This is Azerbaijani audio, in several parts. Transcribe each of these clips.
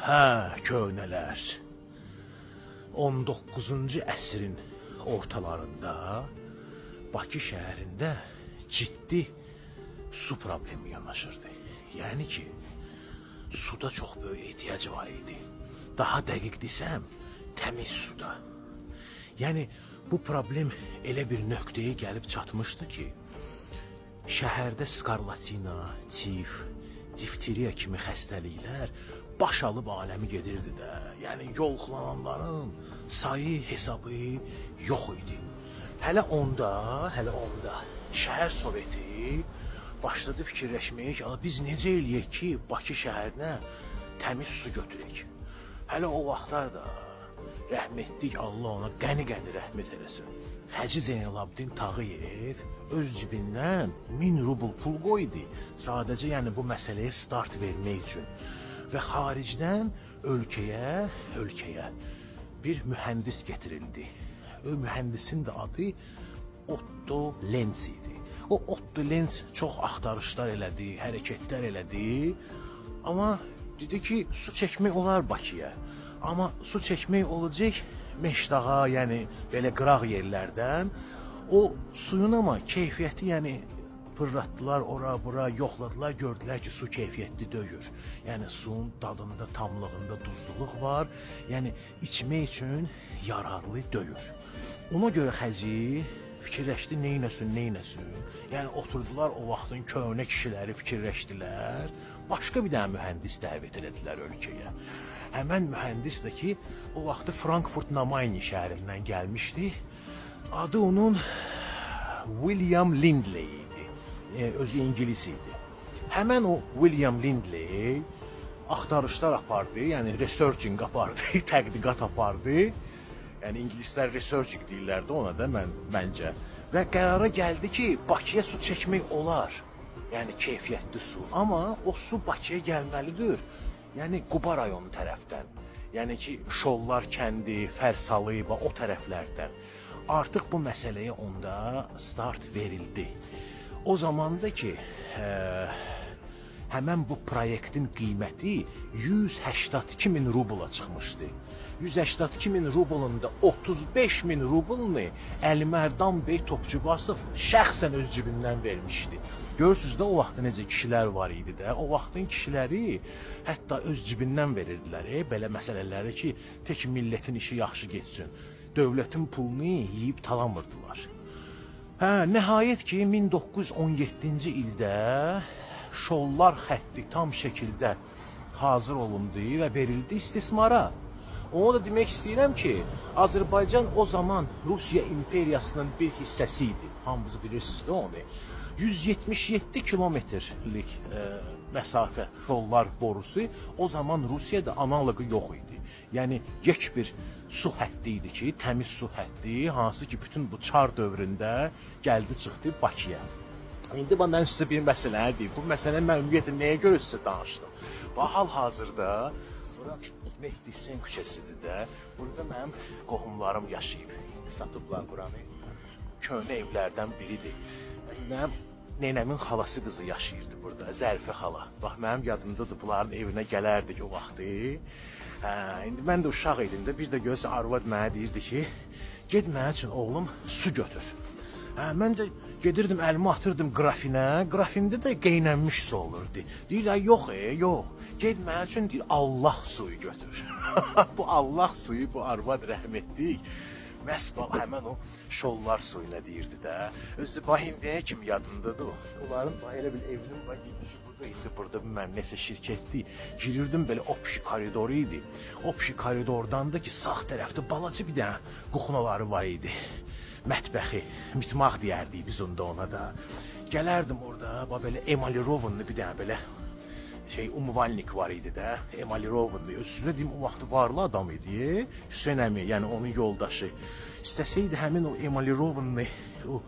Hə, köhnələr. 19-cu əsrin ortalarında Bakı şəhərində ciddi su problemi yanaşırdı. Yəni ki, suda çox böyük ehtiyac var idi. Daha dəqiq desəm, təmiz suda. Yəni bu problem elə bir nöqtəyə gəlib çatmışdı ki, şəhərdə skarlatina, tif, difteriya kimi xəstəliklər baş alıb aləmi gedirdi də. Yəni yoluxulananların sayı, hesabı yox idi. Hələ onda şəhər soveti başladı fikirləşməyə ki, biz necə eləyək ki, Bakı şəhərinə təmiz su götürək. Hələ o vaxtlar da rəhmətlik, Allah ona qəni-qəni rəhmət eləsin, Hacı Zeynalabdin Tağıyev öz cibindən 1000 rubl pul qoydu. Sadəcə yəni bu məsələyə start vermək üçün. Və xaricdən ölkəyə bir mühəndis getirildi. O mühəndisin də adı Otto Lenz idi. O Otto Lenz çox axtarışlar elədi, hərəkətlər elədi. Amma dedi ki, su çəkmək olar Bakıya. Amma su çəkmək olacaq Meşdağa, yəni belə qıraq yerlərdən. O suyun amma keyfiyyəti, yəni fırlatdılar ora-bura, yoxladılar, gördülər ki, su keyfiyyətli deyil. Yəni suyun dadında, tamlığında duzluluq var. Yəni içmək üçün yararlı deyil. Ona görə Hacı fikirləşdi, neynəsin. Yəni oturdular o vaxtın köhnə kişiləri fikirləşdilər. Başqa bir dənə mühəndis dəvət elədilər ölkəyə. Həmən mühəndis də ki, o vaxtı Frankfurt na Main şəhərindən gəlmişdi. Adı onun William Lindley idi. Özü İngilis idi. Həmən o William Lindley axtarışlar apardı, yəni researching apardı, tədqiqat apardı. Yəni ingilislər researching deyirlərdi ona da məncə. Və qərara gəldi ki, Bakıya su çəkmək olar. Yəni keyfiyyətli su. Amma o su Bakıya gəlməlidir. Yəni Quba rayonu tərəfdən. Yəni ki, Şollar kəndi, Fərsalı və o tərəflərdən. Artıq bu məsələyə onda start verildi. O zamanda ki, həmən bu proyektin qiyməti 182.000 rubla çıxmışdı. 182.000 rublun da 35.000 rublunu Əlimərdan bəy Topçubasov şəxsən öz cibindən vermişdi. Görürsünüz də o vaxt necə kişilər var idi də. O vaxtın kişiləri hətta öz cibindən verirdilər belə məsələləri ki, tək millətin işi yaxşı getsin. Dövlətin pulunu yeyib talamırdılar. Nəhayət ki, 1917-ci ildə Şollar xətti tam şəkildə hazır olundu və verildi istismara. Onu da demək istəyirəm ki, Azərbaycan o zaman Rusiya imperiyasının bir hissəsi idi. Hamınız bilirsiniz də onu. 177 kilometrlik məsafə Şollar borusu o zaman Rusiyada analogu yox idi. Yəni yek bir su həddi idi ki, təmiz su həddi, hansı ki bütün bu çar dövründə gəldi çıxdı Bakıya. İndi mən sizə bir məsələ deyim. Bu məsələ mən ümumiyyətlə nəyə görə sizə danışdım? Bax, hal-hazırda bura Mehdi Hüseyn küçəsidir də. Burada mənim qohumlarım yaşayıb. İndi satıblar buranı. Köhnə evlərdən biridir. Mənim nənəmin xalası qızı yaşayırdı burada, Zərifə xala. Bax, mənim yadımdadır, bunların evinə gələrdik o vaxtı. İndi mən də uşaq idim də, bir də görsə arvad mənə deyirdi ki, ged mənə üçün oğlum su götür. Mən də gedirdim, əlimi atırdım qrafinə, qrafində də qeynənmiş su olurdu. Deyir, yox, ged mənə üçün deyir, Allah suyu götür. Bu Allah suyu, bu arvad rəhmətlik. Məhz həmən o Şollar suyuna deyirdi də. Özü bax, indiyə kimi yadımdadır. Onların elə bir evinin var, gidişi burada, indi burada mən nəsə şirkətdir. Girirdim, belə opşi koridoru idi. Opşi koridordan da ki, sağ tərəfdə balaca bir dənə kuxnaları var idi. Mətbəxi, mitmaq deyərdik biz onda ona da. Gələrdim orada, belə emalirovunlu bir dənə belə umvalnik var idi də, emalirovunlu. Özünə deyim, o vaxtı varlı adam idi, Hüseyn əmi, yəni onun yoldaşı. İstəsəydi həmin o emalirovunlu, o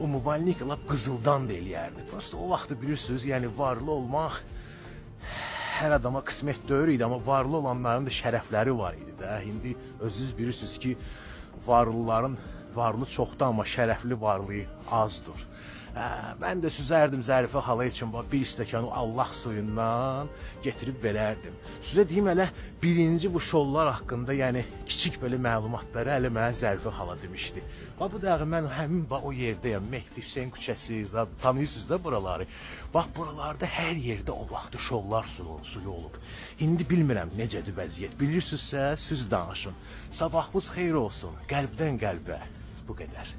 umvalnik lap qızıldan da eləyərdi. Prosta o vaxtı bilirsiniz, yəni varlı olmaq hər adama qismət deyil idi, amma varlı olanların da şərəfləri var idi də. İndi özünüz bilirsiniz ki, varlıların varlı çoxdur, amma şərəfli varlığı azdır. Mən də süzərdim Zərifə xala üçün bir stəkan o Allah suyundan getirib verərdim. Sizə deyim elə birinci bu şollar haqqında, yəni kiçik belə məlumatları elə mənə Zərifə xala demişdi. Bu dəqiqə mən həmin o yerdəyəm, Mehdi Hüseyn küçəsi, tanıyırsınız da buraları. Bax buralarda hər yerdə o vaxtı şollar suyu olub. İndi bilmirəm necədir vəziyyət. Bilirsinizsə siz danışın. Sabahınız xeyir olsun. Qəlbdən qəlbə. Bu qədər.